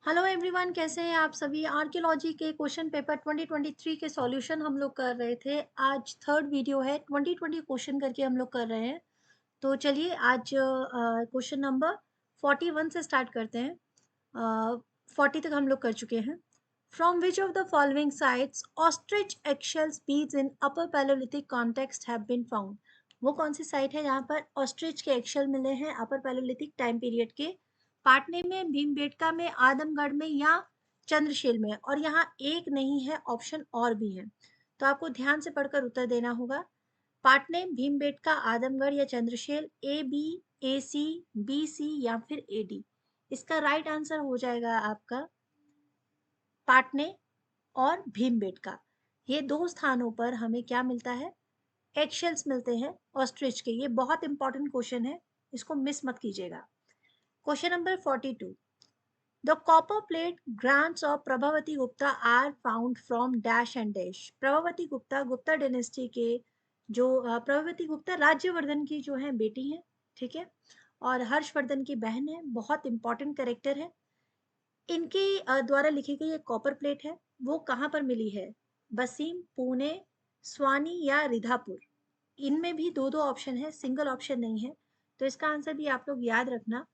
Hello everyone, कैसे हैं आप सभी। आर्कियोलॉजी के क्वेश्चन पेपर 2023 के सॉल्यूशन हम लोग कर रहे थे। आज थर्ड वीडियो है, 2020 क्वेश्चन करके हम लोग कर रहे हैं। तो चलिए आज क्वेश्चन नंबर 41 से स्टार्ट करते हैं। 40 तक हम लोग कर चुके हैं। From which of the following sites ostrich eggshells beads in upper palaeolithic context have been found. वो कौन सी साइट है जहाँ पर ऑस्ट्रिच के एक्शेल मिले हैं अपर पैलोलिथिक टाइम पीरियड के। पाटने में, भीमबेटका में, आदमगढ़ में या चंद्रशील में। और यहाँ एक नहीं है, ऑप्शन और भी है, तो आपको ध्यान से पढ़कर उत्तर देना होगा। पाटने, भीमबेटका, आदमगढ़ या Chandrashil. A B, A C, B C या फिर ए डी। इसका राइट आंसर हो जाएगा आपका पाटने और भीमबेटका। ये दो स्थानों पर हमें क्या मिलता है, एगशेल्स मिलते हैं ऑस्ट्रिच के। ये बहुत इंपॉर्टेंट क्वेश्चन है, इसको मिस मत कीजिएगा। Question number 42। The copper plate grants of Prabhavati Gupta are found from dash and dash। Prabhavati Gupta Gupta dynasty के जो प्रभावती गुप्ता राज्यवर्धन की जो है बेटी है, ठीक है, और हर्षवर्धन की बहन है। बहुत इंपॉर्टेंट कैरेक्टर है। इनके द्वारा लिखी गई एक कॉपर प्लेट है, वो कहाँ पर मिली है, बसीम, पुणे, स्वानी या रिधापुर। इनमें भी दो दो ऑप्शन है, सिंगल ऑप्शन नहीं है, तो इसका आंसर भी आप लोग याद रखना।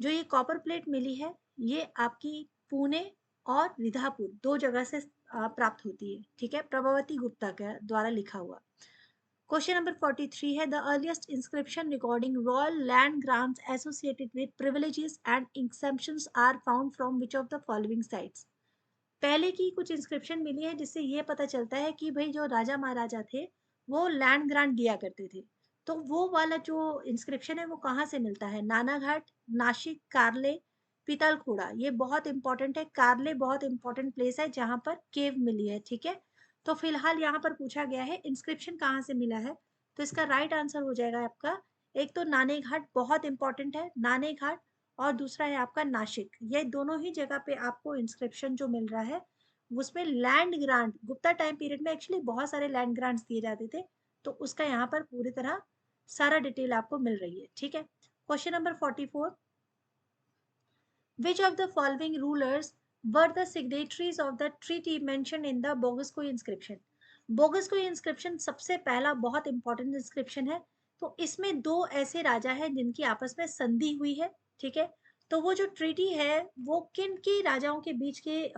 जो ये कॉपर प्लेट मिली है, ये आपकी पुणे और रिधापुर दो जगह से प्राप्त होती है, ठीक है, प्रभावती गुप्ता के द्वारा लिखा हुआ। क्वेश्चन नंबर 43 है, the earliest inscription recording royal land grants associated with privileges and exemptions are found from which of the following sites. पहले की कुछ इंस्क्रिप्शन मिली है जिससे ये पता चलता है कि भाई जो राजा महाराजा थे वो लैंड ग्रांट दिया करते थे। तो वो वाला जो इंस्क्रिप्शन है वो कहाँ से मिलता है, नानाघाट, नासिक, कारले, पितलखोड़ा। ये बहुत इंपॉर्टेंट है, कारले बहुत इंपॉर्टेंट प्लेस है जहाँ पर केव मिली है, ठीक है। तो फिलहाल यहाँ पर पूछा गया है इंस्क्रिप्शन कहाँ से मिला है, तो इसका राइट आंसर हो जाएगा आपका, एक तो नाणेघाट बहुत इंपॉर्टेंट है, नाणेघाट, और दूसरा है आपका नासिक। ये दोनों ही जगह पे आपको इंस्क्रिप्शन जो मिल रहा है उसमें land grant, Gupta time period में एक्चुअली बहुत सारे लैंड ग्रांट्स दिए जाते थे, तो उसका यहाँ पर पूरी तरह सारा डिटेल आपको मिल रही है, ठीक है। Question number 44। Which of the following rulers were the signatories of the treaty mentioned in the Bogascoy inscription? Bogazkoy inscription सबसे पहला बहुत इंपॉर्टेंट इंस्क्रिप्शन है। तो इसमें दो ऐसे राजा हैं जिनकी आपस में संधि हुई है, ठीक है। तो वो जो ट्रीटी है वो किन के राजाओं के बीच के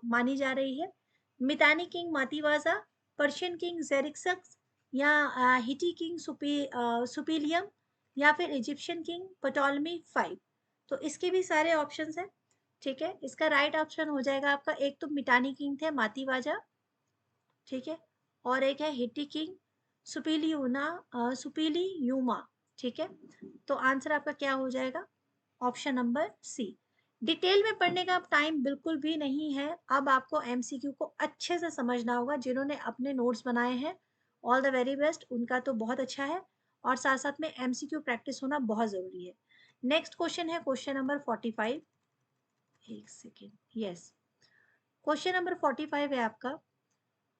मानी जा रही है, मितानी किंग मातीवाजा, पर्शियन किंग जेरिक्सक्स या हिटी किंग सुपीलियम या फिर इजिप्शियन किंग पटोलमी 5। तो इसके भी सारे ऑप्शंस हैं, ठीक है। इसका राइट ऑप्शन हो जाएगा आपका, एक तो मिटानी किंग थे मातीवाजा, ठीक है, और एक है हिट्टी किंग सुपीलियुमा, ठीक है। तो आंसर आपका क्या हो जाएगा, ऑप्शन नंबर सी। डिटेल में पढ़ने का टाइम बिल्कुल भी नहीं है, अब आपको एमसीक्यू को अच्छे से समझना होगा। जिन्होंने अपने नोट्स बनाए हैं, ऑल द वेरी बेस्ट, उनका तो बहुत अच्छा है, और साथ साथ में एमसीक्यू प्रैक्टिस होना बहुत ज़रूरी है। नेक्स्ट क्वेश्चन है क्वेश्चन नंबर 45। एक सेकेंड, यस, क्वेश्चन नंबर 45 है आपका,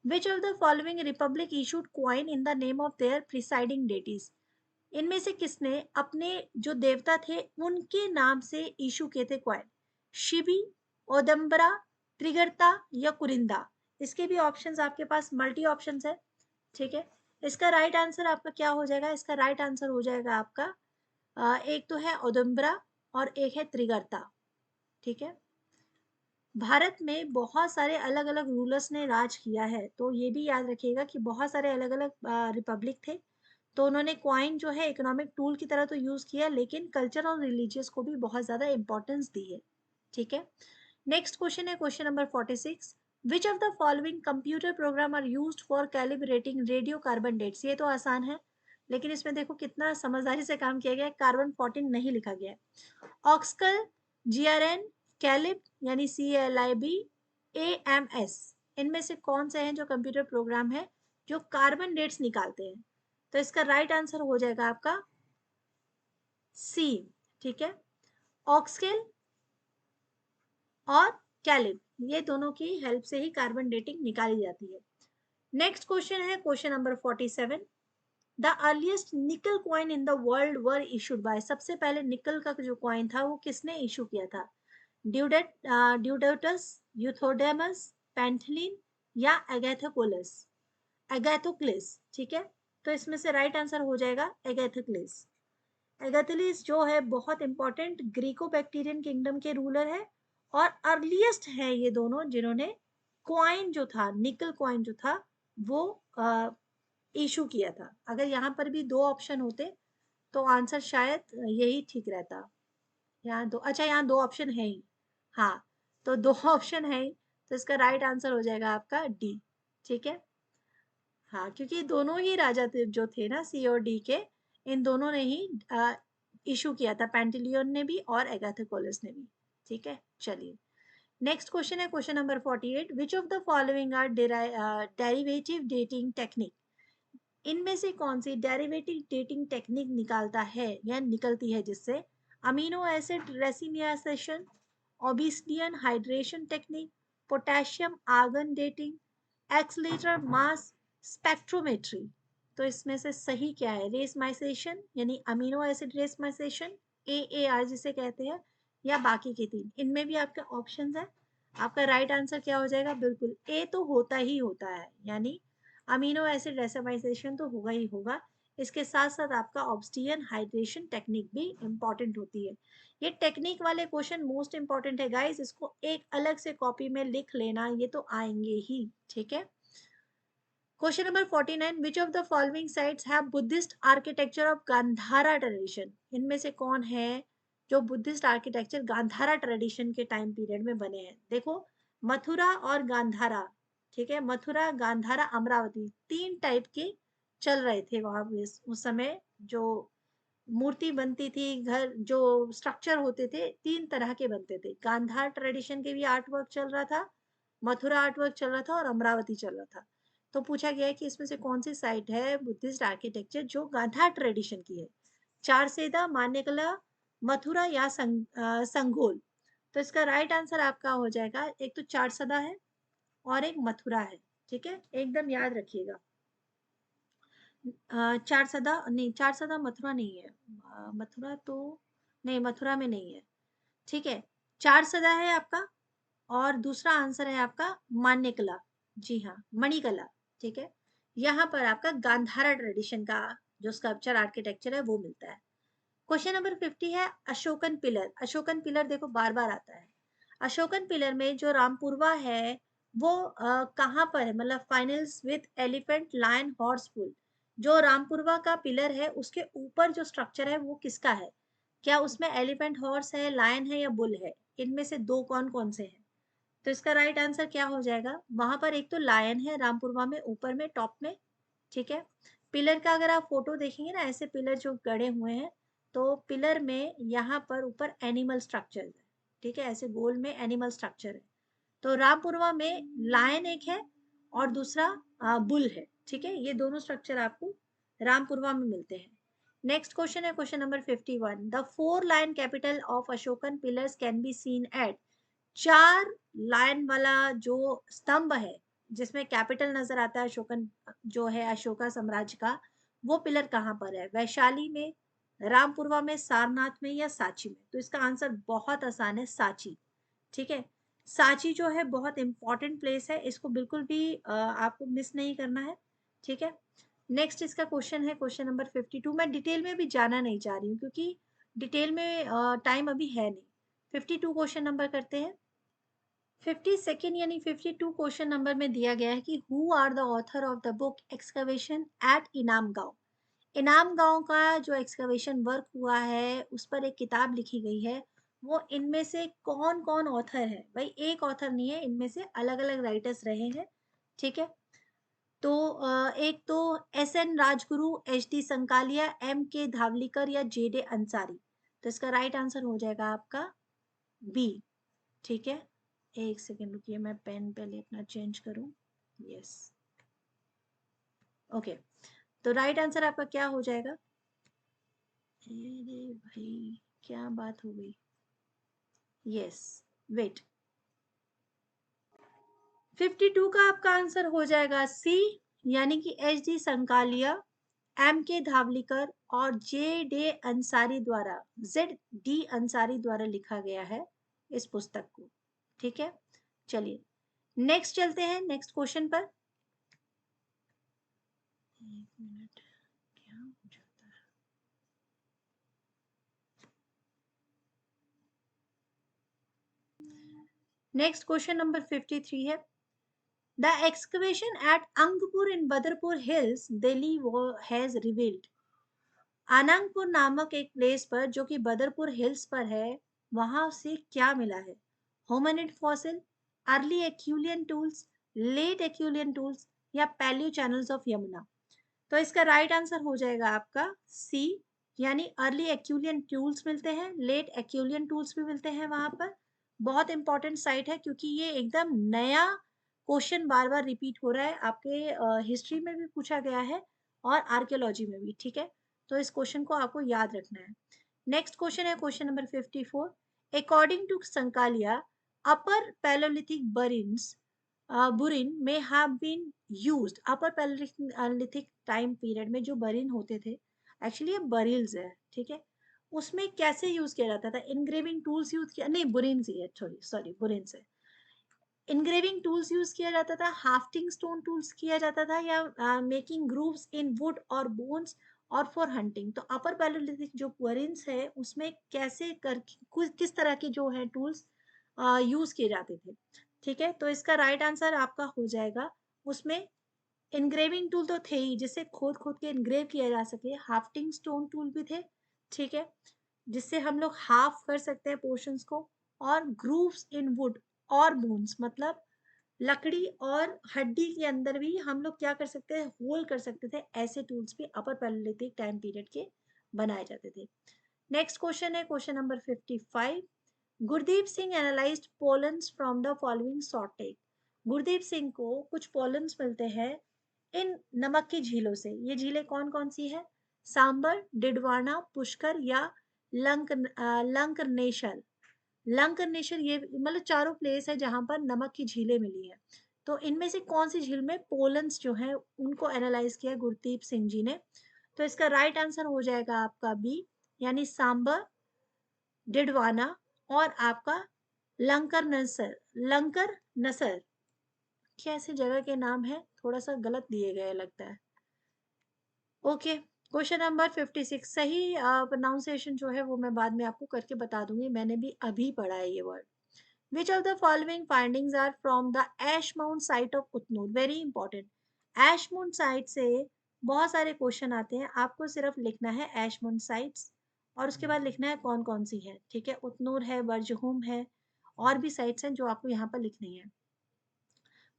विच of the following Republic issued coin in the name of their presiding deities. इनमें से किसने अपने जो देवता थे उनके नाम से इशू किए थे कॉइन, शिबी, ओदम्बरा, त्रिगर्ता या कुरिंदा। इसके भी ऑप्शंस आपके पास मल्टी ऑप्शंस है, ठीक है। इसका राइट आंसर आपका क्या हो जाएगा, इसका राइट आंसर हो जाएगा आपका एक तो है ओदम्बरा और एक है त्रिगर्ता, ठीक है। भारत में बहुत सारे अलग अलग रूलर्स ने राज किया है, तो ये भी याद रखिएगा कि बहुत सारे अलग अलग रिपब्लिक थे। तो उन्होंने क्वाइन जो है इकोनॉमिक टूल की तरह तो यूज किया, लेकिन कल्चर और रिलीजियस को भी बहुत ज्यादा इंपॉर्टेंस दी है, ठीक है। नेक्स्ट क्वेश्चन है question number 46। Which of the following computer program are used for calibrating radio carbon dates. ये तो आसान है, लेकिन इसमें देखो कितना समझदारी से काम किया गया है, कार्बन 14 नहीं लिखा गया है। ऑक्सकल, जीआरएन, कैलिब यानी CLIB, AMS, इनमें से कौन से हैं जो कंप्यूटर प्रोग्राम है जो कार्बन डेट्स निकालते हैं, तो इसका राइट आंसर हो जाएगा आपका सी, ठीक है। ऑक्सकेल और कैलिब, ये दोनों की हेल्प से ही कार्बन डेटिंग निकाली जाती है। नेक्स्ट क्वेश्चन है क्वेश्चन नंबर 47। द अर्लीस्ट निकल coin in the world were issued by. सबसे पहले निकल का जो कॉइन था वो किसने इशू किया था, ड्यूडोटस, यूथोडेमस, पेंथिलिन या एगैथोक्लिस। ठीक है, तो इसमें से राइट आंसर हो जाएगा एगैथोक्लिस। एगैथोक्लिस जो है बहुत इंपॉर्टेंट ग्रीको बैक्टीरियन किंगडम के रूलर है और अर्लीस्ट है ये दोनों जिन्होंने क्वाइन जो था, निकल क्वाइन जो था, वो इशू किया था। अगर यहाँ पर भी दो ऑप्शन होते तो आंसर शायद यही ठीक रहता। यहाँ दो, अच्छा यहाँ दो ऑप्शन है ही, हाँ, तो दो ऑप्शन है ही, तो इसका राइट आंसर हो जाएगा आपका डी। ठीक है, हाँ, क्योंकि दोनों ही राजा थे जो थे ना, सी और डी के, इन दोनों ने ही इशू किया था, पेंटिलियन ने भी और एगाथोकोलस ने भी। ठीक है, चलिए नेक्स्ट क्वेश्चन है question number 48। Which of the following are derivative dating technique? इनमें से कौन सी डेरिवेटिव डेटिंग टेक्निक निकालता है या निकलती है, जिससे amino acid racemization, obsidian hydration technique, potassium argon dating, accelerator mass spectrometry? तो इसमें से सही क्या है? रेसमाइसेशन यानी अमीनो एसिड रेसमाइसेशन, AAR जिसे कहते हैं, या बाकी के तीन? इनमें भी आपके ऑप्शंस है। आपका राइट आंसर क्या हो जाएगा? बिल्कुल ए तो होता ही होता है, यानी अमीनो एसिड रेसमाइजेशन तो होगा ही होगा। इसके साथ साथ आपका ऑब्स्टियन हाइड्रेशन टेक्निक भी इंपॉर्टेंट होती है। ये टेक्निक वाले क्वेश्चन मोस्ट इंपॉर्टेंट है गाइस, इसको एक अलग से कॉपी में लिख लेना, ये तो आएंगे ही। ठीक है, question number 49। Which of the following sites have Buddhist architecture of Gandhara tradition? इनमें से कौन है जो बुद्धिस्ट आर्किटेक्चर गांधारा ट्रेडिशन के टाइम पीरियड में बने हैं? देखो, मथुरा और गांधारा, ठीक है, मथुरा, गांधारा, अमरावती, तीन टाइप के चल रहे थे वहां उस समय। जो मूर्ति बनती थी, घर जो स्ट्रक्चर होते थे, तीन तरह के बनते थे। गांधार ट्रेडिशन के भी आर्ट वर्क चल रहा था, मथुरा आर्ट वर्क चल रहा था और अमरावती चल रहा था। तो पूछा गया है कि इसमें से कौन सी साइट है बुद्धिस्ट आर्किटेक्चर जो गांधार ट्रेडिशन की है? चारसेदा, मानेकला, मथुरा या संगोल? तो इसका राइट आंसर आपका हो जाएगा, एक तो चारसदा है और एक मथुरा है। ठीक है, एकदम याद रखिएगा। चारसदा नहीं, चारसदा मथुरा नहीं है। मथुरा तो नहीं, मथुरा में नहीं है। ठीक है, चारसदा है आपका, और दूसरा आंसर है आपका मान्यकला। जी हाँ, मणिकला। ठीक है, यहाँ पर आपका गांधारा ट्रेडिशन का जो स्कल्पचर आर्किटेक्चर है वो मिलता है। क्वेश्चन नंबर 50 है अशोकन पिलर। अशोकन पिलर देखो बार बार आता है। अशोकन पिलर में जो रामपुरवा है वो कहाँ पर है? मतलब finials with elephant, lion, horse bull. जो रामपुरवा का पिलर है उसके ऊपर जो स्ट्रक्चर है वो किसका है? क्या उसमें एलिफेंट, हॉर्स है, लायन है या बुल है? इनमें से दो कौन कौन से हैं? तो इसका राइट आंसर क्या हो जाएगा? वहां पर एक तो लायन है रामपुरवा में, ऊपर में, टॉप में। ठीक है, पिलर का अगर आप फोटो देखेंगे ना, ऐसे पिलर जो गड़े हुए हैं, तो पिलर में यहाँ पर ऊपर एनिमल स्ट्रक्चर है। ठीक है, ऐसे गोल में एनिमल स्ट्रक्चर है। तो रामपुरवा में लायन एक है और दूसरा बुल है। ठीक है, ये दोनों स्ट्रक्चर आपको रामपुरवा में मिलते हैं। नेक्स्ट क्वेश्चन है question number 51। The 4 lion capital of Ashokan pillars can be seen at? चार लाइन वाला जो स्तंभ है जिसमें कैपिटल नजर आता है अशोकन, जो है अशोका साम्राज्य का, वो पिलर कहाँ पर है? वैशाली में, रामपुरवा में, सारनाथ में या सांची में? तो इसका आंसर बहुत आसान है, सांची। ठीक है, सांची जो है बहुत इंपॉर्टेंट प्लेस है, इसको बिल्कुल भी आपको मिस नहीं करना है। ठीक है, नेक्स्ट इसका क्वेश्चन है क्वेश्चन नंबर 52। मैं डिटेल में भी जाना नहीं चाह रही हूँ क्योंकि डिटेल में टाइम अभी है नहीं। 52 क्वेश्चन नंबर करते हैं। 52nd यानी 52 क्वेश्चन नंबर में दिया गया है कि who are the author of the book excavation at Inamgaon? इनाम गांव का जो एक्सकवेशन वर्क हुआ है उस पर एक किताब लिखी गई है, वो इनमें से कौन कौन ऑथर है? भाई एक ऑथर नहीं है, इनमें से अलग अलग राइटर्स रहे हैं। ठीक है, तो एक तो SN Rajguru, HD Sankalia, MK Dhavalikar या JD अंसारी? तो इसका राइट आंसर हो जाएगा आपका बी। ठीक है, एक सेकेंड रुकिए, मैं पेन पहले अपना चेंज करूं। यस, ओके, तो राइट आंसर आपका क्या हो जाएगा? अरे भाई, क्या बात हो गई? यस, वेट, 52 का आपका आंसर हो जाएगा सी, यानी कि HD संकालिया, MK धावलीकर और JD अंसारी द्वारा, ZD अंसारी द्वारा लिखा गया है। इस पुस्तक को। ठीक है, चलिए नेक्स्ट चलते हैं नेक्स्ट क्वेश्चन पर। एक मिनट, क्या हो जाता है। नेक्स्ट क्वेश्चन नंबर 53 है, the excavation at Angpur in Badarpur hills Delhi has revealed. Anangpur नामक एक प्लेस पर जो कि बदरपुर हिल्स पर है, वहां से क्या मिला है? Hominid fossil, early Acheulian tools, late Acheulian tools या पैलियो चैनल्स ऑफ यमुना। तो इसका राइट आंसर हो जाएगा आपका सी, यानी अर्ली एक्यूलियन टूल्स मिलते हैं, लेट एक्यूलियन टूल्स भी मिलते हैं वहां पर। बहुत इंपॉर्टेंट साइट है क्योंकि ये एकदम नया क्वेश्चन बार बार रिपीट हो रहा है, आपके हिस्ट्री में भी पूछा गया है और आर्कियोलॉजी में भी। ठीक है, तो इस क्वेश्चन को आपको याद रखना है। नेक्स्ट क्वेश्चन है question number 54, according to Sankalia upper palaeolithic burin may have been used. Upper palaeolithic time period में जो बरिन होते थे, एक्चुअली ये बरिल्स है, ठीक है, उसमें कैसे यूज किया जाता था? इनग्रेविंग टूल्स यूज किया, नहीं बुरिन ही है, सॉरी सॉरी बुरिन से। इनग्रेविंग टूल्स यूज किया जाता था, हाफ्टिंग स्टोन टूल्स किया जाता था, या मेकिंग ग्रूव्स इन वुड और बोन्स और फॉर हंटिंग। तो अपर पैलोलिथिक जो क्वेरिन्स है उसमें कैसे कर किस तरह के जो है टूल्स यूज किए जाते थे। ठीक है, तो इसका राइट आंसर आपका हो जाएगा उसमें इनग्रेविंग टूल तो थे ही, जिससे खोद खोद के इनग्रेव किया जा सके। हाफ्टिंग स्टोन टूल भी थे, ठीक है, जिससे हम लोग हाफ कर सकते हैं पोर्शंस को। और ग्रूव्स इन वुड और बोन्स, मतलब लकड़ी और हड्डी के अंदर भी हम लोग क्या कर सकते हैं, होल कर सकते थे। ऐसे टूल्स भी अपर पैलोलिथिक टाइम पीरियड के बनाए जाते थे। नेक्स्ट क्वेश्चन है question number 55, Gurdeep Singh analysed pollens from the following salt lake. Gurdeep Singh को कुछ पोलन्स मिलते हैं इन नमक की झीलों से। ये झीलें कौन कौन सी है? सांबर, डिडवाना, पुष्कर या लंकनेशर। लंकनेशर, ये मतलब चारों प्लेस है जहां पर नमक की झीलें मिली है। तो इनमें से कौन सी झील में पोलन्स जो है उनको एनालाइज किया गुरदीप सिंह जी ने? तो इसका राइट आंसर हो जाएगा आपका बी, यानी सांबर, डिडवाना और आपका लंकर नसर। लंकर नसर, क्या ऐसी जगह के नाम है? थोड़ा सा गलत दिए गए लगता है। ओके, क्वेश्चन नंबर 56, सही प्रोनाउंसिएशन जो है वो मैं बाद में आपको करके बता दूंगी, मैंने भी अभी पढ़ा है ये word. Which of the following findings are from the ash mound site of Utnur? Very important, ash mound site से बहुत सारे क्वेश्चन आते हैं, आपको सिर्फ लिखना है ऐश माउंट साइट्स और उसके बाद लिखना है कौन कौन सी है। ठीक है, उतनूर है, बरजहूम है, और भी साइट्स हैं जो आपको यहाँ पर लिखनी है।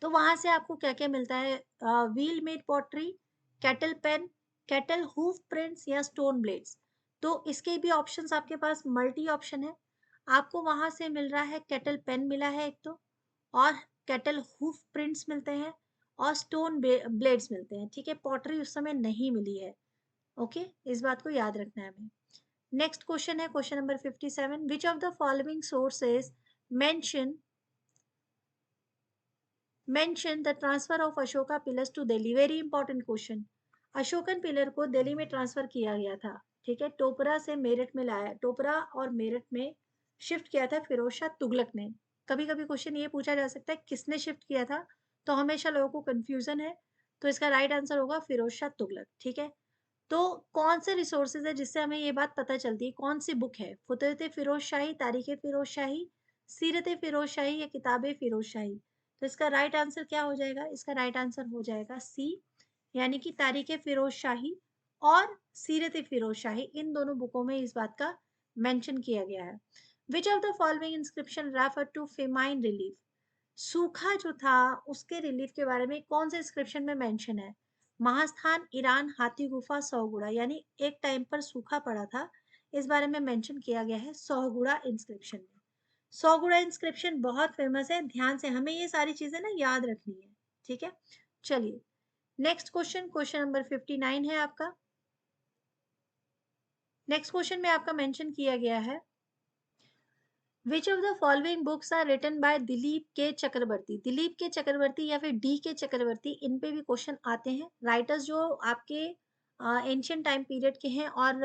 तो वहां से आपको क्या क्या मिलता है? Wheel made pottery, cattle pen, cattle hoof prints या स्टोन ब्लेड्स। तो इसके भी ऑप्शंस आपके पास मल्टी ऑप्शन है। आपको वहां से मिल रहा है, कैटल पेन मिला है एक तो, और कैटल हूफ प्रिंट्स मिलते हैं, और स्टोन ब्लेड्स मिलते हैं। ठीक है, पॉटरी उस समय नहीं मिली है। ओके, इस बात को याद रखना है हमें। नेक्स्ट क्वेश्चन है question number 57, which of the following sources mention mention the transfer of Ashoka pillars to Delhi। Very important question. Ashokan pillar को दिल्ली में ट्रांसफर किया गया था। ठीक है, टोपरा से मेरठ में लाया, टोपरा और मेरठ में शिफ्ट किया था फिरोज शाह तुगलक ने। कभी कभी क्वेश्चन ये पूछा जा सकता है किसने शिफ्ट किया था, तो हमेशा लोगों को कंफ्यूजन है, तो इसका राइट आंसर होगा फिरोज शाह तुगलक। ठीक है, तो कौन से रिसोर्सेज है जिससे हमें ये बात पता चलती है? कौन सी बुक है? फुतरत फिरोज शाही, तारीख फिरोज शाही, सीरत फिरोज शाही या किताब फिरोज शाही। तो इसका राइट आंसर क्या हो जाएगा? इसका राइट आंसर हो जाएगा सी, यानी कि तारीख फिरोज शाही और सीरत फिरोज शाही, इन दोनों बुकों में इस बात का मेंशन किया गया है। Which of the following inscription refer to famine relief? सूखा जो था उसके रिलीफ के बारे में कौन से इंस्क्रिप्शन में मेंशन है? महास्थान, ईरान, हाथी गुफा, सौगुड़ा। यानी एक टाइम पर सूखा पड़ा था, इस बारे में मेंशन किया गया है सौगुड़ा इंस्क्रिप्शन में। सौगुड़ा इंस्क्रिप्शन बहुत फेमस है, ध्यान से हमें ये सारी चीजें ना याद रखनी है। ठीक है, चलिए नेक्स्ट क्वेश्चन, क्वेश्चन नंबर 59 है आपका। नेक्स्ट क्वेश्चन में आपका मेंशन किया गया है, which of the following books are written by Dilip K Chakravarti? Dilip K चक्रवर्ती या फिर डी के चक्रवर्ती, इन पे भी क्वेश्चन आते हैं। राइटर्स जो आपके एंशियंट टाइम पीरियड के हैं और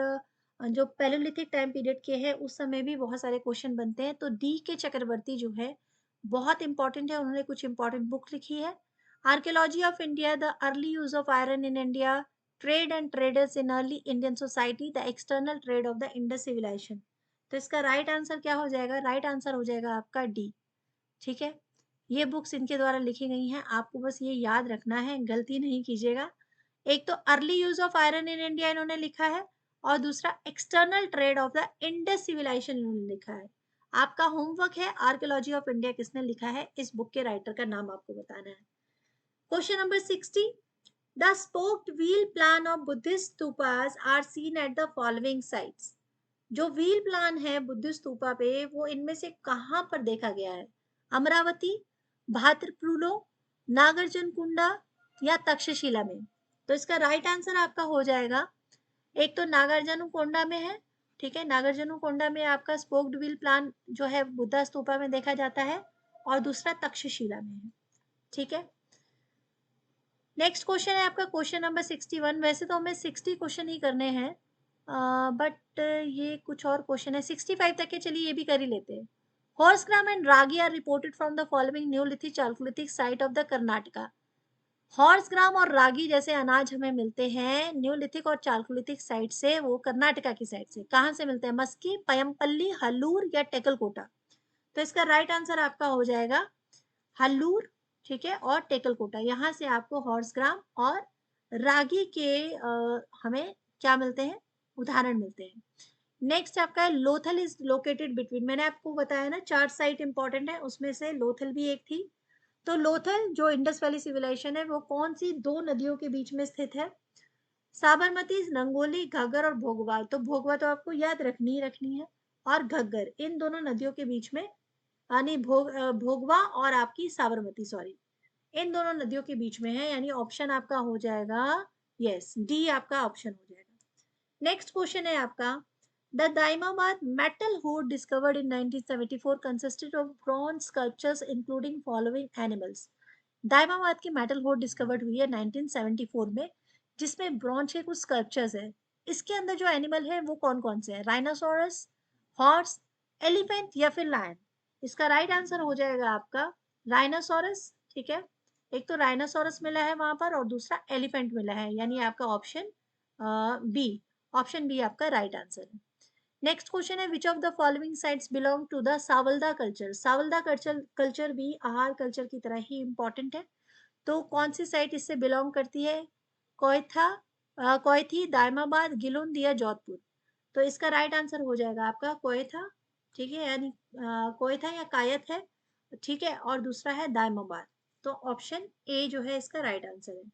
जो पैलेयोलिथिक टाइम पीरियड के हैं उस समय भी बहुत सारे क्वेश्चन बनते हैं। तो डी के चक्रवर्ती जो है बहुत इंपॉर्टेंट है, उन्होंने कुछ इंपॉर्टेंट बुक लिखी है। Archaeology of India, the early use of iron in India, trade and traders in early Indian society, the external trade of the Indus civilisation. तो इसका राइट आंसर क्या हो जाएगा? राइट आंसर हो जाएगा आपका डी। ठीक है, ये बुक्स इनके द्वारा लिखी गई हैं, आपको बस ये याद रखना है, गलती नहीं कीजिएगा। एक तो early use of iron in India इन्होंने लिखा है, और दूसरा external trade of the Indus civilisation इन्होंने लिखा है। आपका होमवर्क है आर्कियोलॉजी ऑफ इंडिया किसने लिखा है, इस बुक के राइटर का नाम आपको बताना है। Question number 60, the spoked wheel plan of Buddhist stupas are seen at the following sites. जो व्हील प्लान है बुद्धिस्ट स्तूपा पे, वो इनमें से कहाँ पर देखा गया है? अमरावती, भातृपुलो, नागार्जुन कुंडा या तक्षशिला में? तो इसका राइट आंसर आपका हो जाएगा, एक तो नागार्जुनकोंडा में है। ठीक है, नागार्जुनकोंडा में आपका स्पोक्ड व्हील प्लान जो है बुद्धा स्तूपा में देखा जाता है, और दूसरा तक्षशिला में है। ठीक है, नेक्स्ट क्वेश्चन है आपका क्वेश्चन नंबर 61। वैसे तो हमें 60 क्वेश्चन ही करने हैं, बट ये कुछ और क्वेश्चन है 65 तक के, चलिए ये भी कर ही लेते हैं। Horse gram and ragi are reported from the following neolithic chalcolithic site of the Karnataka. Horse gram और रागी जैसे अनाज हमें मिलते हैं न्यूलिथिक और चालकोलिथिक साइट से, वो कर्नाटका की साइड से। कहाँ से मिलते हैं? मस्की, पयमपल्ली, हल्लूर या टेकलकोटा? तो इसका राइट आंसर आपका हो जाएगा हल्लूर। ठीक है, और टेकलकोटा, यहाँ से आपको हॉर्स ग्राम और रागी के हमें क्या मिलते हैं? उदाहरण मिलते हैं। नेक्स्ट आपका है लोथल इज लोकेटेड बिटवीन। मैंने आपको बताया ना 4 साइट इंपॉर्टेंट है, उसमें से लोथल भी एक थी। तो लोथल जो इंडस वैली सिविलाइजेशन है वो कौन सी 2 नदियों के बीच में स्थित है? साबरमती, नंगोली, घग्गर और भोगवा। तो भोगवा तो आपको याद रखनी ही रखनी है, और घग्गर, इन दोनों नदियों के बीच में, यानी भोगवा और आपकी साबरमती, सॉरी, इन दोनों नदियों के बीच में है, यानी ऑप्शन आपका हो जाएगा, यस, डी आपका ऑप्शन हो जाएगा। नेक्स्ट क्वेश्चन है आपका, द दाइमाबाद मेटल होड discovered in 1974 consisted of bronze sculptures including following animals. Daimabad की मेटल होड डिस्कवर्ड हुई है 1974 में, जिसमें ब्रॉन्ज के कुछ स्कल्पचर्स है। इसके अंदर जो एनिमल है वो कौन कौन से हैं? राइनासोरस, हॉर्स, एलिफेंट या फिर लायन? इसका राइट आंसर हो जाएगा आपका राइनासोरस। ठीक है, एक तो राइनासोरस मिला है वहां पर, और दूसरा एलिफेंट मिला है, यानी आपका ऑप्शन बी, ऑप्शन बी आपका राइट आंसर है। नेक्स्ट क्वेश्चन है, which of the following sites belong to the Savalda culture. Savalda culture भी आहार कल्चर की तरह ही इंपॉर्टेंट है। तो कौन सी साइट इससे बिलोंग करती है? कोयथा, कोयथी, दायमाबाद, गिलोंद या जोधपुर? तो इसका राइट आंसर हो जाएगा आपका कोयथा। ठीक है, यानी कोयथा या कायथ है। ठीक है, और दूसरा है दायमाबाद। तो ऑप्शन ए जो है इसका राइट आंसर है।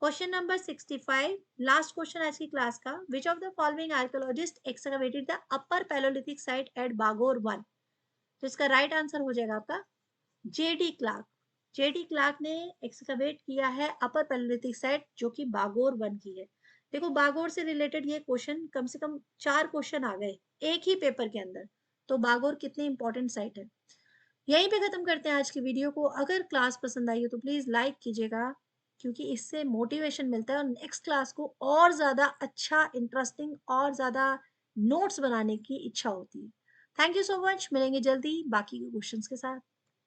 क्वेश्चन नंबर 65, लास्ट क्वेश्चन आज की क्लास का। Which of the following archaeologist excavated the upper palaeolithic site at Bagor 1? तो इसका राइट आंसर हो जाएगा आपका जेडी क्लार्क। जेडी क्लार्क ने एक्सकवेट किया है अपर पैलोलिथिक साइट, जो कि बागोर 1 की है। देखो, बागोर से रिलेटेड ये क्वेश्चन कम से कम 4 क्वेश्चन आ गए एक ही पेपर के अंदर। तो बागोर कितनी इंपॉर्टेंट साइट है। यहीं पे खत्म करते हैं आज की वीडियो को। अगर क्लास पसंद आई हो तो प्लीज लाइक कीजिएगा, क्योंकि इससे मोटिवेशन मिलता है और नेक्स्ट क्लास को और ज्यादा अच्छा, इंटरेस्टिंग और ज्यादा नोट्स बनाने की इच्छा होती है। थैंक यू सो मच, मिलेंगे जल्दी बाकी के क्वेश्चंस के साथ।